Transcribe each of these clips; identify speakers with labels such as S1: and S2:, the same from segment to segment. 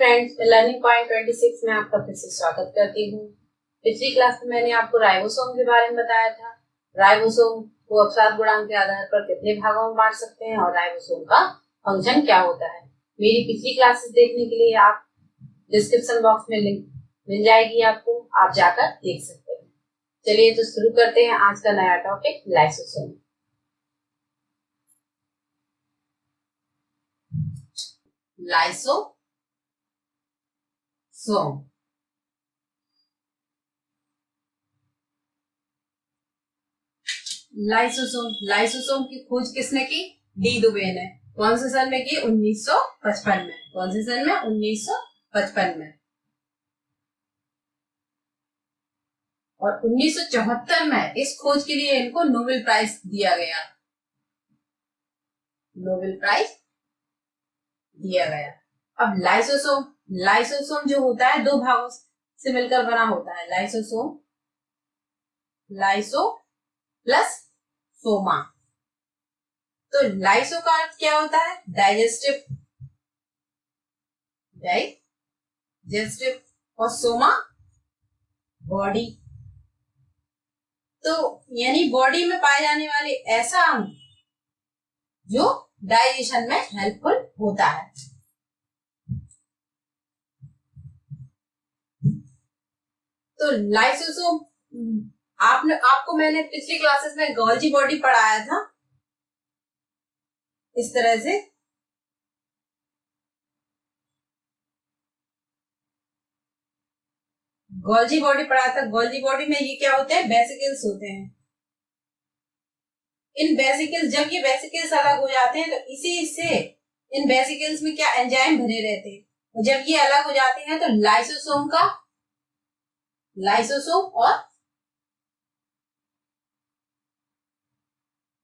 S1: Friends, learning point 26 में आपका फिर से स्वागत करती हूँ। पिछली क्लास में मैंने आपको राइबोसोम के बारे में बताया था। राइबोसोम को अवसाद गुणांक के आधार पर कितने भागों में बांट सकते हैं और राइबोसोम का फंक्शन क्या होता है। मेरी पिछली क्लासेस देखने के लिए आप डिस्क्रिप्शन बॉक्स में लिंक मिल जाएगी, आपको आप जाकर देख सकते हैं। चलिए तो शुरू करते हैं आज का नया टॉपिक, लाइसोसोम। लाइसोसोम लाइसोसोम की खोज किसने की? डी दुबे ने। कौन से साल में की? 1955 में। कौन से साल में? 1955 में। और 1974 में इस खोज के लिए इनको नोबेल प्राइज दिया गया। नोबेल प्राइज दिया गया। अब लाइसोसोम जो होता है दो भागों से मिलकर बना होता है। Lyso plus Soma. तो लाइसो का अर्थ क्या होता है? डाइजेस्टिव और सोमा बॉडी। तो यानी बॉडी में पाए जाने वाले ऐसा अंग जो डाइजेशन में हेल्पफुल होता है। तो लाइसोसोम आपको मैंने पिछली क्लासेस में गोल्जी बॉडी पढ़ाया था। इस तरह से गोल्जी बॉडी पढ़ाया था। गोल्जी बॉडी में ये क्या होते हैं? वेसिकल्स होते हैं। इन वेसिकल्स, जब ये वेसिकल्स अलग हो जाते हैं तो इसी से इन वेसिकल्स में क्या एंजाइम भरे रहते हैं। और जब ये अलग हो जाते हैं तो लाइसोसोम और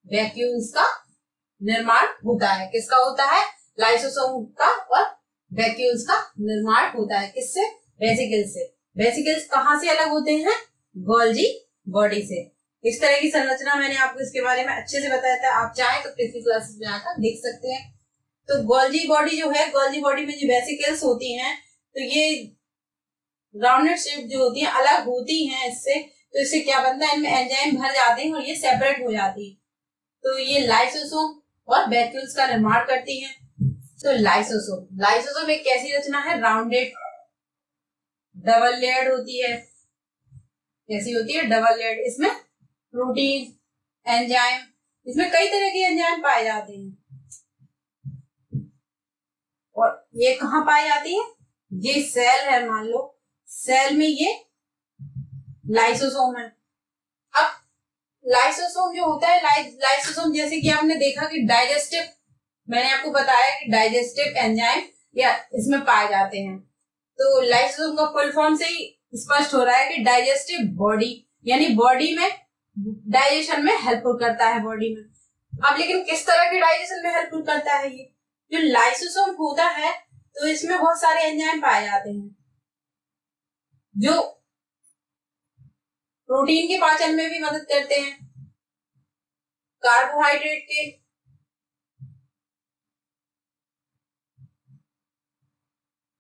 S1: वैक्यूल्स का निर्माण होता है। किसका होता है? लाइसोसोम का और वैक्यूल्स का निर्माण होता है। किससे? वेसिकल्स से। वेसिकल्स कहां से अलग होते हैं? गोल्जी बॉडी से। इस तरह की संरचना मैंने आपको इसके बारे में अच्छे से बताया था। आप चाहें तो पिछली क्लासेस में आकर देख सकते हैं। तो गोल्जी बॉडी जो है, गोल्जी बॉडी में जो वेसिकल्स होती हैं तो ये राउंडेड शेप जो होती है अलग होती हैं इससे। तो इससे क्या बनता है? इनमें एंजाइम भर जाते हैं और ये सेपरेट हो जाती है। तो ये लाइसोसोम और वैक्यूल्स का निर्माण करती हैं। तो लाइसोसोम एक कैसी रचना है? राउंडेड, डबल लेयर्ड होती है। कैसी होती है? Double layered. इसमें प्रोटीन, एंजाइम, इसमें कई तरह के एंजाइम पाए जाते हैं। और ये कहाँ पाई जाती है? ये सेल है, मान लो सेल में ये लाइसोसोम है। अब लाइसोसोम जो होता है, लाइसोसोम जैसे कि आपने देखा कि डाइजेस्टिव, मैंने आपको बताया कि डाइजेस्टिव एंजाइम या इसमें पाए जाते हैं। तो लाइसोसोम का फुल फॉर्म से ही स्पष्ट हो रहा है कि डाइजेस्टिव बॉडी, यानी बॉडी में डाइजेशन में हेल्पफुल करता है बॉडी में। अब लेकिन किस तरह के डाइजेशन में हेल्पफुल करता है ये? जो लाइसोसोम होता है तो इसमें बहुत सारे एंजाइम पाए जाते हैं जो प्रोटीन के पाचन में भी मदद करते हैं, कार्बोहाइड्रेट के,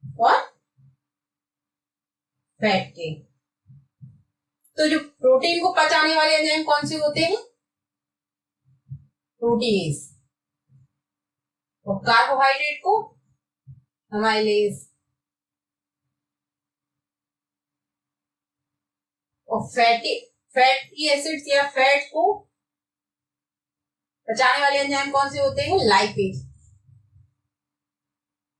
S1: और फैट के। तो जो प्रोटीन को पचाने वाले एंजाइम कौन से होते हैं? प्रोटीज। और कार्बोहाइड्रेट को अमाइलेज। और फैटी एसिड्स या फैट को पचाने वाले एंजाइम कौन से होते हैं? लाइपेज।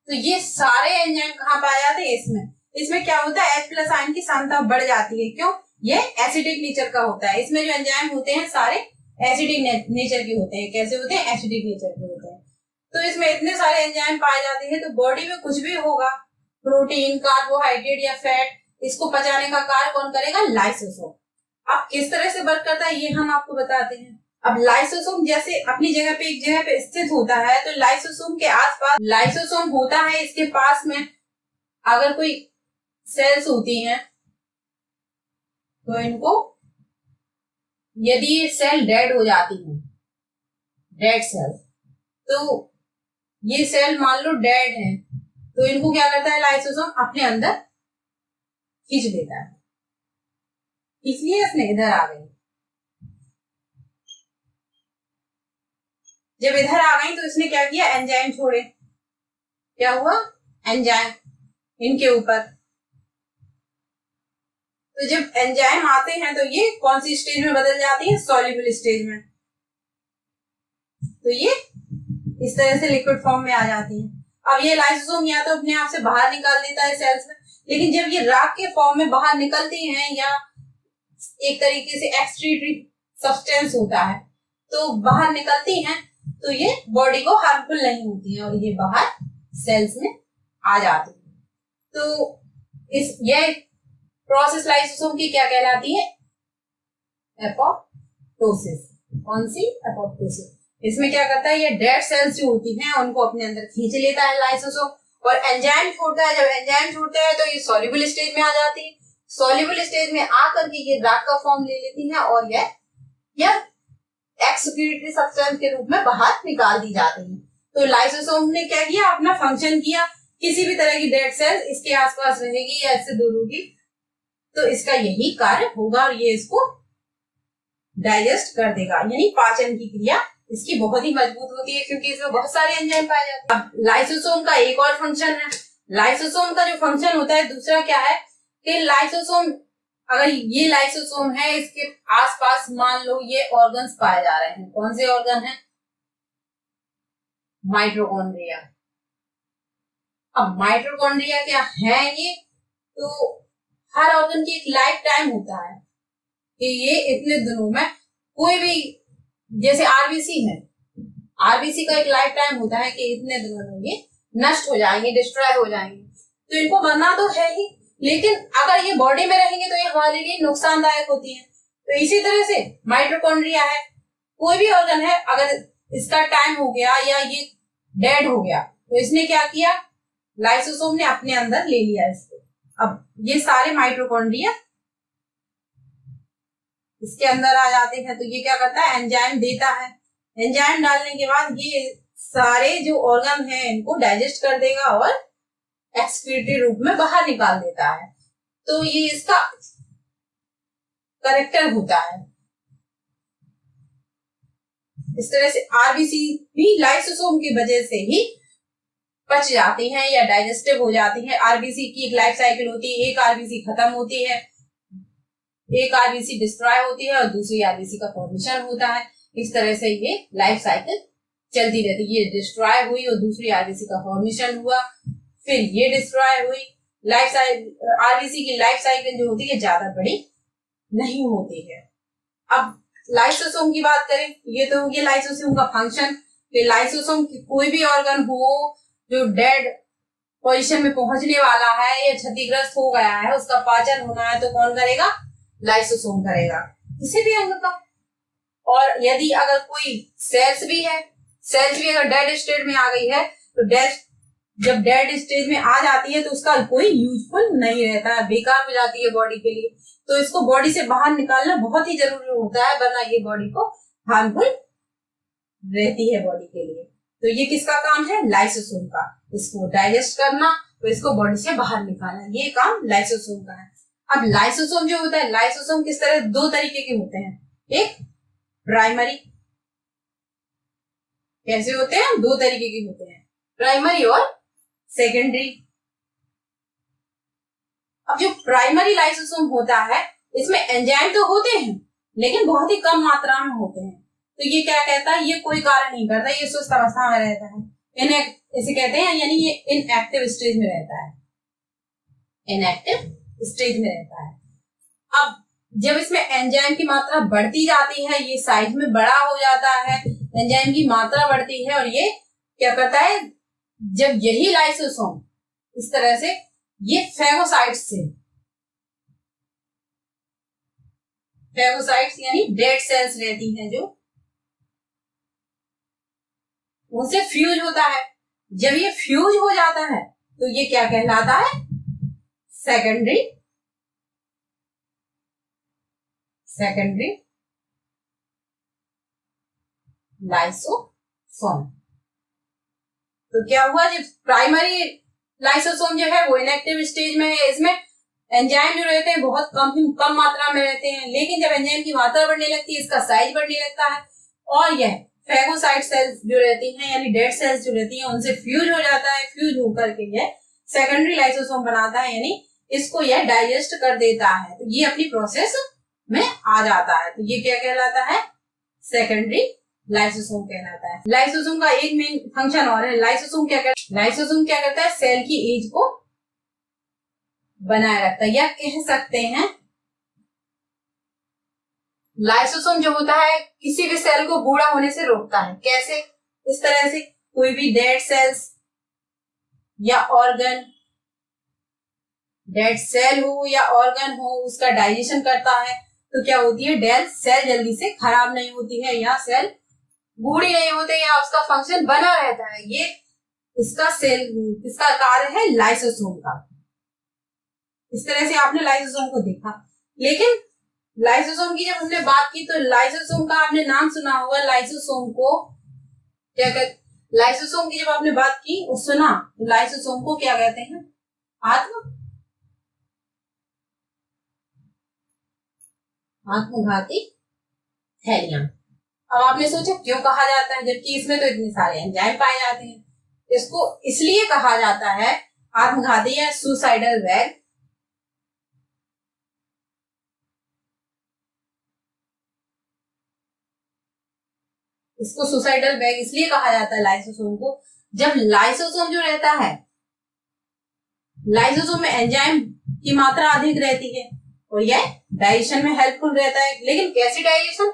S1: तो ये सारे एंजाइम कहाँ पाए जाते हैं? इसमें क्या होता है? H+ आयन की सांद्रता बढ़ जाती है। क्यों? ये एसिडिक नेचर का होता है। इसमें जो एंजाइम होते हैं सारे एसिडिक नेचर के होते हैं। कैसे होते हैं? एसिडिक नेचर के होते हैं। तो इसमें इतने सारे एंजाइम पाए जाते हैं तो बॉडी में कुछ भी होगा, प्रोटीन, कार्बोहाइड्रेट या फैट, इसको पचाने का कार्य कौन करेगा? लाइसोसोम। अब किस तरह से वर्क करता है ये हम आपको बताते हैं। अब लाइसोसोम जैसे अपनी जगह पे एक जगह पे स्थित होता है तो लाइसोसोम के आसपास लाइसोसोम होता है। इसके पास में अगर कोई सेल्स होती हैं तो इनको, यदि ये सेल डेड हो जाती है, डेड सेल, तो ये सेल मान लो डेड है, तो इनको क्या करता है लाइसोसोम अपने अंदर खींच लेता है, इसलिए इसने इधर आ गई। जब इधर आ गई तो इसने क्या किया, एंजाइम छोड़े। क्या हुआ, एंजाइम इनके ऊपर। तो जब एंजाइम आते हैं तो ये कौन सी स्टेज में बदल जाती है, सॉल्युबल स्टेज में। तो ये इस तरह से लिक्विड फॉर्म में आ जाती है। अब ये लाइसोसोम या तो अपने आप से बाहर निकाल देता है सेल्स में, लेकिन जब ये राख के फॉर्म में बाहर निकलती हैं या एक तरीके से एक्सक्रीटरी सब्सटेंस होता है तो बाहर निकलती हैं, तो ये बॉडी को हार्मफुल नहीं होती है और ये बाहर सेल्स में आ जाती है। तो ये प्रोसेस लाइसोसोम की क्या कहलाती है, एपोप्टोसिस। कौन सी, एपोप्टोसिस। इसमें क्या करता है, ये डेड सेल्स जो होती हैं उनको अपने अंदर खींच लेता है लाइसोसोम और एंजाइम छोड़ता है। जब एंजाइम छोड़ता है तो ये सॉल्युबल स्टेज में आ जाती है। सॉल्युबल स्टेज में आकर के ये राख का फॉर्म ले लेती है और यह एक्सक्रीटरी सब्सटेंस के रूप में बाहर निकाल दी जाती है। तो लाइसोसोम ने क्या किया, अपना फंक्शन किया। किसी भी तरह की डेड सेल्स इसके आसपास रहेगी या इससे दूर होगी तो इसका यही कार्य होगा और ये इसको डाइजेस्ट कर देगा, यानी पाचन की क्रिया इसकी बहुत ही मजबूत होती है क्योंकि इसमें बहुत सारे एंजाइम पाए जाते हैं। अब लाइसोसोम का एक और फंक्शन है। लाइसोसोम का जो फंक्शन होता है दूसरा क्या है कि लाइसोसोम, अगर ये लाइसोसोम है इसके आसपास मान लो ये ऑर्गन्स पाए जा रहे हैं। कौन से ऑर्गन है, माइटोकॉन्ड्रिया। अब माइटोकॉन्ड्रिया क्या है ये, तो हर ऑर्गन की एक लाइफ टाइम होता है कि ये इतने दिनों में कोई भी, जैसे आरबीसी है, आरबीसी का एक लाइफ टाइम होता है कि इतने दिनों में ये नष्ट हो जाएंगे, डिस्ट्रॉय हो जाएंगे। तो इनको मरना तो है ही, लेकिन अगर ये बॉडी में रहेंगे तो ये हमारे लिए नुकसानदायक होती है। तो इसी तरह से माइटोकॉन्ड्रिया है, कोई भी ऑर्गन है, अगर इसका टाइम हो गया या ये डेड हो गया तो इसने क्या किया, लाइसोसोम ने अपने अंदर ले लिया इसको। अब ये सारे माइटोकॉन्ड्रिया इसके अंदर आ जाते हैं तो ये क्या करता है, एंजाइम देता है। एंजाइम डालने के बाद ये सारे जो ऑर्गन है इनको डाइजेस्ट कर देगा और एक्सक्रीटरी रूप में बाहर निकाल देता है। तो ये इसका करेक्टर होता है। इस तरह से आरबीसी भी लाइसोसोम की वजह से ही पच जाती हैं या डाइजेस्टिव हो जाती हैं। आरबीसी की एक लाइफ साइकिल होती है, एक आरबीसी खत्म होती है, एक आरबीसी डिस्ट्रॉय होती है और दूसरी आरबीसी का फॉर्मेशन होता है। इस तरह से ये लाइफ साइकिल चलती रहती है। ये डिस्ट्रॉय हुई और दूसरी आरबीसी का फॉर्मेशन हुआ, फिर ये डिस्ट्रॉय हुई। लाइफ साइकिल, आरबीसी की लाइफ साइकिल जो होती है ज्यादा बड़ी नहीं होती है। अब लाइसोसोम की बात करें, ये तो ये लाइसोसोम का फंक्शन। लाइसोसोम कोई भी ऑर्गन हो जो डेड पोजीशन में पहुंचने वाला है या क्षतिग्रस्त हो गया है, उसका पाचन होना है तो कौन करेगा, लाइसोसोम करेगा, किसी भी अंग का। और यदि अगर कोई सेल्स भी है, सेल्स भी अगर डेड स्टेट में आ गई है तो जब डेड स्टेज में आ जाती है तो उसका कोई यूजफुल नहीं रहता है, बेकार हो जाती है बॉडी के लिए। तो इसको बॉडी से बाहर निकालना बहुत ही जरूरी होता है, वरना ये बॉडी को हार्मफुल रहती है बॉडी के लिए। तो ये किसका काम है, लाइसोसोम का, इसको डाइजेस्ट करना तो इसको बॉडी से बाहर निकालना, ये काम लाइसोसोम का है। अब लाइसोसोम जो होता है, लाइसोसोम किस तरह, दो तरीके के होते हैं, एक प्राइमरी, कैसे होते हैं, दो तरीके के होते हैं, प्राइमरी और सेकेंडरी। अब जो प्राइमरी लाइसोसोम होता है इसमें एंजाइम तो होते हैं लेकिन बहुत ही कम मात्रा में होते हैं। तो ये क्या कहता है, ये कोई कार्य नहीं करता, ये सुस्त अवस्था में रहता है, इसे कहते हैं, यानी ये इनएक्टिव स्टेज में रहता है, इनएक्टिव स्टेज में रहता है। अब जब इसमें एंजाइम की मात्रा बढ़ती जाती है, ये साइज में बड़ा हो जाता है, एंजाइम की मात्रा बढ़ती है और ये क्या करता है, जब यही लाइसोसोम इस तरह से ये फेगोसाइट्स से, फेगोसाइट्स यानी डेड सेल्स रहती हैं जो, उनसे फ्यूज होता है। जब ये फ्यूज हो जाता है तो ये क्या कहलाता है, सेकेंडरी लाइसोसोम। तो क्या हुआ, जब प्राइमरी लाइसोसोम जो है वो इनएक्टिव स्टेज में है। इसमें एंजाइम जो रहते हैं बहुत कम मात्रा में रहते हैं, लेकिन जब एंजाइम की मात्रा बढ़ने लगती है, इसका साइज बढ़ने लगता है और यह फेगोसाइट सेल्स जो रहती हैं यानी डेड सेल्स जो रहती हैं उनसे फ्यूज हो जाता है। फ्यूज होकर के यह सेकेंडरी लाइसोसोम बनाता है, यानी इसको यह डाइजेस्ट कर देता है। तो ये अपनी प्रोसेस में आ जाता है। तो ये क्या कहलाता है? सेकेंडरी लाइसोसोम कहलाता है। लाइसोसोम का एक मेन फंक्शन और है। लाइसोसोम क्या करता है? सेल की एज को बनाए रखता है, या कह सकते हैं लाइसोसोम जो होता है किसी भी सेल को बूढ़ा होने से रोकता है। कैसे? इस तरह से कोई भी डेड सेल्स या ऑर्गन, डेड सेल हो या ऑर्गन हो, उसका डाइजेशन करता है तो क्या होती है? डेड सेल जल्दी से खराब नहीं होती है या सेल बूढ़ी नहीं होती या उसका फंक्शन बना रहता है। ये इसका कार्य है लाइसोसोम का। इस तरह से आपने लाइसोसोम को देखा। लेकिन लाइसोसोम की जब हमने बात की तो लाइसोसोम का आपने नाम सुना होगा। लाइसोसोम को क्या कहते? लाइसोसोम की जब आपने बात की और सुना तो लाइसोसोम को क्या कहते हैं? आत्मघाती थैलियां। अब आपने सोचा क्यों कहा जाता है, जबकि इसमें तो इतने सारे एंजाइम पाए जाते हैं। इसको इसलिए कहा जाता है आत्मघाती या सुसाइडल बैग। इसको सुसाइडल बैग इसलिए कहा जाता है लाइसोसोम को, जब लाइसोसोम जो रहता है, लाइसोसोम में एंजाइम की मात्रा अधिक रहती है और यह डाइजेशन में हेल्पफुल रहता है। लेकिन कैसी डाइजेशन?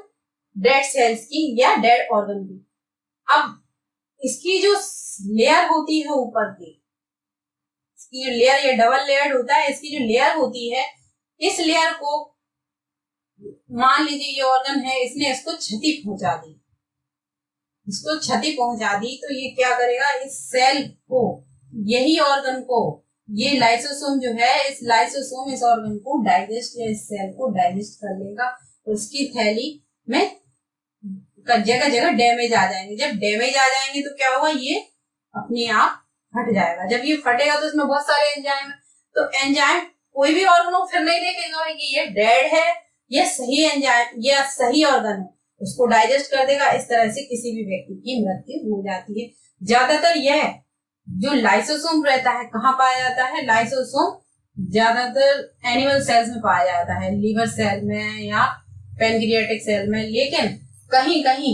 S1: डेड सेल्स की या डेड ऑर्गन की। अब इसकी जो लेयर होती है ऊपर की, इसकी जो लेयर, ये डबल लेयर होता है, इसकी जो लेयर होती है, इस लेयर को मान लीजिए ये ऑर्गन है, इसने इसको क्षति पहुंचा दी, तो ये क्या करेगा? इस सेल को, यही ऑर्गन को, ये लाइसोसोम जो है, इस लाइसोसोम इस ऑर्गन को डाइजेस्ट या इस सेल को डाइजेस्ट कर लेगा। उसकी थैली में जगह जगह डैमेज आ जाएंगे। जब डैमेज आ जाएंगे तो क्या होगा? ये अपने आप फट जाएगा। जब ये फटेगा तो इसमें बहुत सारे एंजाइम है, तो एंजाइम कोई भी ऑर्गन को फिर नहीं देखेगा कि ये डेड है या सही एंजाइम या सही ऑर्गन है, उसको डाइजेस्ट कर देगा। इस तरह से किसी भी व्यक्ति की मृत्यु हो जाती है। ज्यादातर यह जो लाइसोसोम रहता है कहाँ पाया जाता है? लाइसोसोम ज्यादातर एनिमल सेल्स में पाया जाता है, लीवर सेल में या पेनक्रियाटिक सेल में। लेकिन कहीं कहीं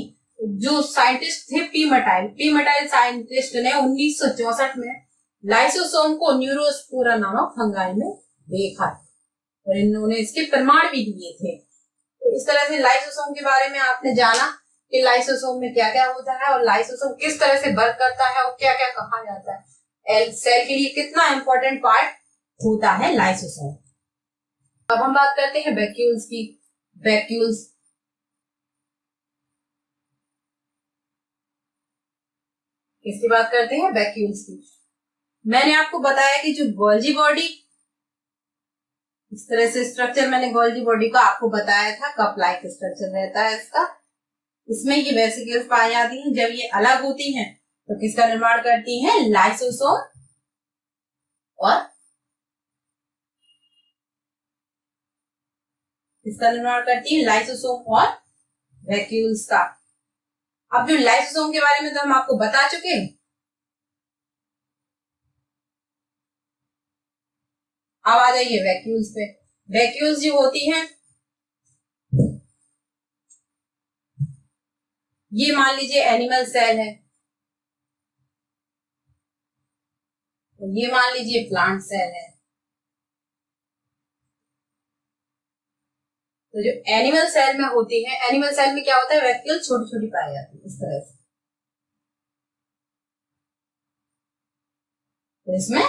S1: जो साइंटिस्ट थे, पीमटाइल साइंटिस्ट ने 1964 में लाइसोसोम को न्यूरोस्पोरा नामक फंगाई में देखा और इन्होंने इसके प्रमाण भी दिए थे। तो इस तरह से लाइसोसोम के बारे में आपने जाना कि लाइसोसोम में क्या क्या होता है और लाइसोसोम किस तरह से वर्क करता है और क्या क्या कहा जाता है। सेल के लिए कितना इंपॉर्टेंट पार्ट होता है लाइसोसोम। अब हम बात करते हैं वैक्यूल्स की। वैक्यूल्स किसकी बात करते हैं? वैक्यूल्स की। मैंने आपको बताया कि जो गोल्जी बॉडी, इस तरह से स्ट्रक्चर मैंने गोल्जी बॉडी का आपको बताया था, कप लाइक स्ट्रक्चर रहता है इसका। इसमें ये वेसिकल्स पाई जाती हैं। जब ये अलग होती हैं तो किसका निर्माण करती हैं? लाइसोसोम और किसका निर्माण करती है? लाइसोसोम और वैक्यूल्स का। अब जो लाइसोसोम के बारे में तो हम आपको बता चुके हैं। अब आ जाइए वैक्यूल्स पे। वैक्यूल्स जो होती हैं, ये मान लीजिए एनिमल सेल है, ये मान लीजिए प्लांट सेल है। तो जो एनिमल सेल में होती है, एनिमल सेल में क्या होता है? वैक्यूल छोटी छोटी पाई जाती है इस तरह से। तो इसमें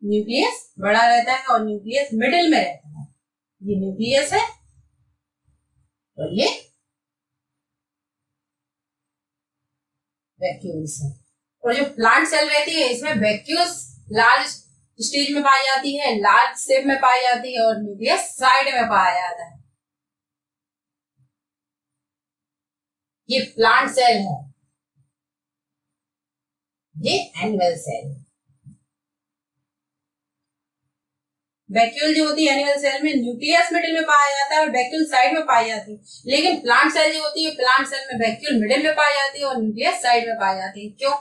S1: न्यूक्लियस बड़ा रहता है और न्यूक्लियस मिडिल में रहता है। ये न्यूक्लियस है और ये वैक्यूल्स है। और जो प्लांट सेल रहती है इसमें वैक्यूल्स लार्ज स्टेज में पाई जाती है, लार्ज शेप में पाई जाती है और न्यूक्लियस साइड में पाया जाता है। ये प्लांट सेल है, ये एनिमल सेल है। वैक्यूल जो होती है एनिमल सेल में न्यूक्लियस मिडिल में पाया जाता है और वैक्यूल साइड में पाई जाती है। लेकिन प्लांट सेल जो होती है, प्लांट सेल में वैक्यूल मिडिल में पाई जाती है और न्यूक्लियस साइड में पाई जाती है। क्यों?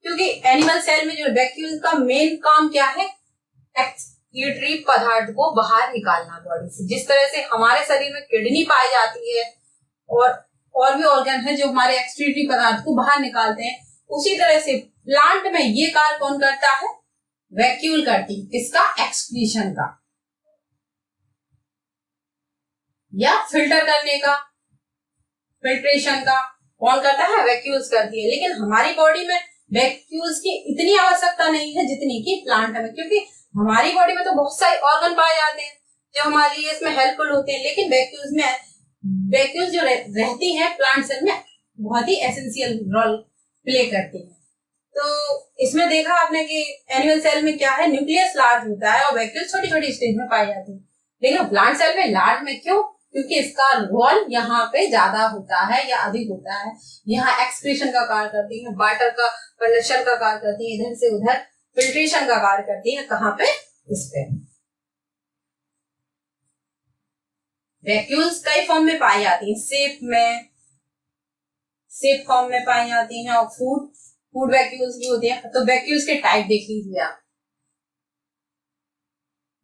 S1: क्योंकि एनिमल सेल में जो वैक्यूल का मेन काम क्या है? एक्सक्रीटरी पदार्थ को बाहर निकालना बॉडी से। जिस तरह से हमारे शरीर में किडनी पाई जाती है और भी ऑर्गन है जो हमारे एक्सक्रीटरी पदार्थ को बाहर निकालते हैं, उसी तरह से प्लांट में ये कार्य कौन करता है? वैक्यूल करती है। किसका? एक्सक्रीशन का या फिल्टर करने का, फिल्ट्रेशन का कौन करता है? वैक्यूल्स करती है। लेकिन हमारी बॉडी में वैक्यूल्स की इतनी आवश्यकता नहीं है जितनी की प्लांट में, क्योंकि हमारी बॉडी में तो बहुत सारे ऑर्गन पाए जाते हैं जो हमारे लिए इसमें हेल्पफुल होते हैं। लेकिन वैक्यूल्स जो रहती है प्लांट सेल में बहुत ही एसेंशियल रोल प्ले करती है। तो इसमें देखा आपने कि एनिमल सेल में क्या है? न्यूक्लियस लार्ज होता है और वैक्यूल छोटी छोटी स्टेज में पाई जाती है। लेकिन प्लांट सेल में लार्ज में क्यों? क्योंकि इसका रोल यहाँ पे ज्यादा होता है या अधिक होता है। यहाँ एक्सक्रीशन का कार्य करती है, वाटर का कंडक्शन का कार्य करती है, इधर से उधर फिल्ट्रेशन का कार्य करती है। कहाँ पे? इस पे। वैक्यूल्स कई फॉर्म में पाई जाती है, सेप फॉर्म में पाई जाती है और फूड वैक्यूल्स भी होते हैं। तो वैक्यूल्स के टाइप देख लीजिए आप।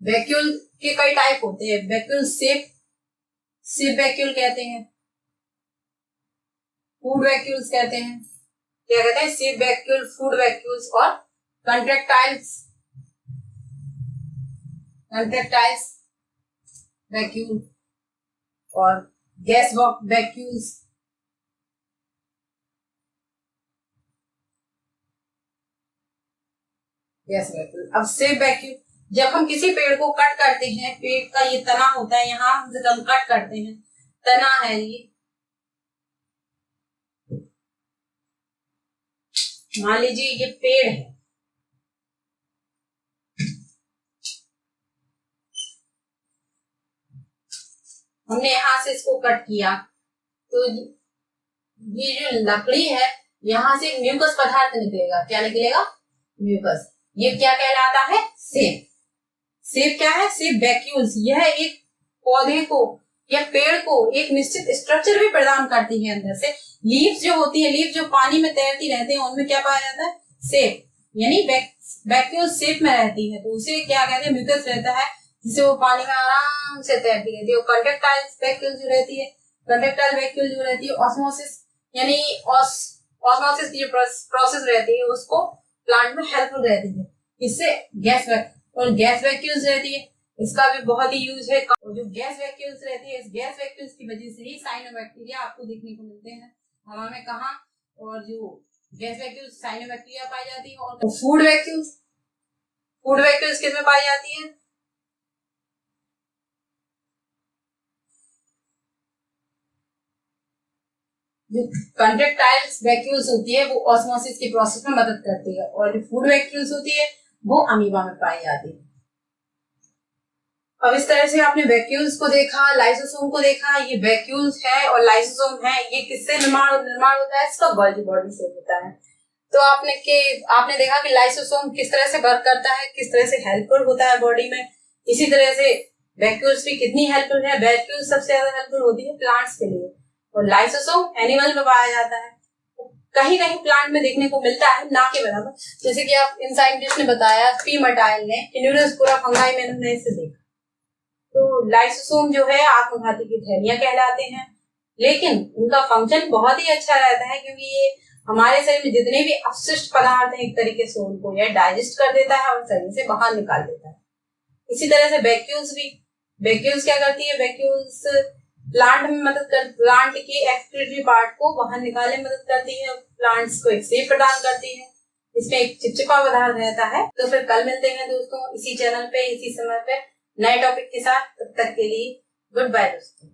S1: वैक्यूल के कई टाइप होते हैं। वैक्यूल सेप वैक्यूल कहते हैं, फूड वैक्यूल्स कहते हैं, क्या कहते हैं? सेप वैक्यूल, फूड वैक्यूल्स और कंट्रैक्टाइल्स वैक्यूल और गैस वैक्यूल्स। Gas vacuole. अब सेप वैक्यूल, जब हम किसी पेड़ को कट करते हैं, पेड़ का ये तना होता है, यहाँ जब हम कट करते हैं, तना है ये, मान लीजिए ये पेड़ है, हमने यहां से इसको कट किया, तो ये जो लकड़ी है यहां से म्यूकस पदार्थ निकलेगा। क्या निकलेगा? म्यूकस। ये क्या कहलाता है? सेप। सेप क्या है? सेप वैक्यूल्स। यह एक पौधे को या पेड़ को एक निश्चित स्ट्रक्चर भी प्रदान करती है अंदर से। लीव्स जो होती है, लीव जो पानी में तैरती रहते हैं, उनमें क्या पाया जाता है? सेप, यानी वैक्यूल सेप में रहती है, तो उसे क्या कहते हैं? म्यूकस रहता है, जिससे वो पानी में आराम से तैरती रहती है। कंट्रैक्टाइल वैक्यूल जो रहती है, कंट्रैक्टाइल वैक्यूल जो रहती है, ऑस्मोसिस यानी ऑस्मोसिस की जो प्रोसेस रहती है उसको प्लांट में हेल्पफुल रहती है। इससे गैस वैक्यूल्स रहती है, इसका भी बहुत ही यूज है। और जो गैस वैक्यूल्स रहती है, इस गैस वैक्यूल्स की वजह से ही साइनोबैक्टीरिया आपको देखने को मिलते हैं हवा में। कहाँ? और जो गैस वैक्यूल्स साइनोबैक्टीरिया पाई जाती है। और फूड वैक्यूल्स किसमें पाई जाती है? जो कंट्रैक्टाइल्स वैक्यूल्स होती है वो ऑस्मोसिस के प्रोसेस में मदद करती है, और जो फूड वैक्यूल्स होती है वो अमीबा में पाई जाती है। अब इस तरह से आपने वैक्यूल्स को देखा, लाइसोसोम को देखा। ये वैक्यूल्स है और लाइसोसोम है, ये किससे निर्माण होता है? इसका गोल्गी बॉडी से होता है। तो आपने देखा कि लाइसोसोम किस तरह से वर्क करता है, किस तरह से हेल्पफुल होता है बॉडी में। इसी तरह से वैक्यूल्स भी कितनी हेल्पफुल है। वैक्यूल्स सबसे ज्यादा हेल्पफुल होती है प्लांट्स के लिए, और लाइसोसोम एनिमल में पाया जाता है। कहीं कहीं प्लांट में देखने को मिलता है, ना के बराबर। जैसे कि आप इन साइंटिस्ट ने बताया, पी मटाइल ने, इन्यूरोस्पोरा फंगाई में उन्होंने इसे देखा। तो लाइसोसोम जो है आत्मघाती की थैलियां कहलाते हैं, लेकिन उनका फंक्शन बहुत ही अच्छा रहता है, क्योंकि ये हमारे शरीर में जितने भी अपशिष्ट पदार्थ हैं एक तरीके से उनको यह डाइजेस्ट कर देता है और शरीर से बाहर निकाल देता है। इसी तरह से वैक्यूल्स क्या करती है? वैक्यूल्स प्लांट की एक्सक्रीटरी पार्ट को बाहर निकालने में मदद करती है, प्लांट्स को एक सेप प्रदान करती है। इसमें एक चिपचिपा पदार्थ रहता है। तो फिर कल मिलते हैं दोस्तों इसी चैनल पे, इसी समय पे, नए टॉपिक के साथ। तब तक के लिए गुड बाय दोस्तों।